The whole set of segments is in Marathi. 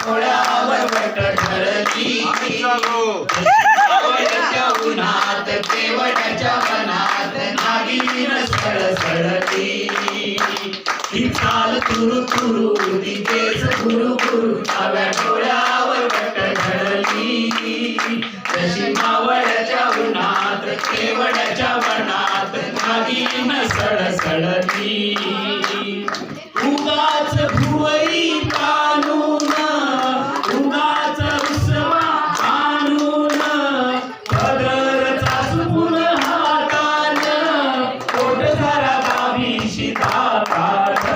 डोळ्यावर वट ठरली उन्हात केवड्याच्या मनात नागिन सळसळली ती चाल तुरु तुरु ती केस गुरु गुरु डाव्या डोळ्यावर वट ठरली जशी मावळ्याच्या उन्हात केवड्याच्या मनात नागिन सळसळली उगाच भुवई ताणून उगाच उसवा आणून पदर चाचून हातान पोट झाला बावीशी ताटात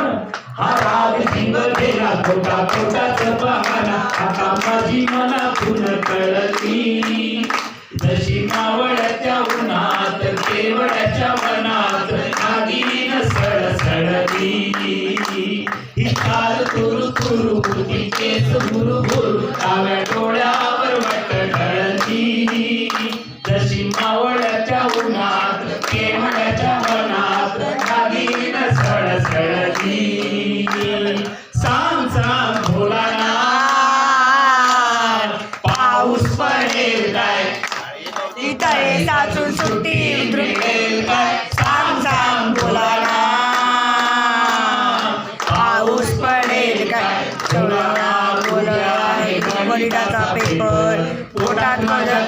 हा राग जीव गेला पोटा पोटाच बहाना आता माझी मनातून कळली जशी मावळ्याच्या उन्हात केवड्याच्या मनात नागिन सळसळली ही चाल तुरु तुरु ती केस गुरु गुरु डाव्या डोळ्यावर वट ढळली जशी मावळ्याच्या उन्हात केवड्याच्या मनात नागिन सळसळली सांग सांग भोलानाथ पाऊस पडेल काय तळे साचून सुट्टी उतरेल काय सांग सांग भोलानाथ पाऊस पडेल काय चोळा बोल आहे गणिताचा पेपर पोटात माझ्या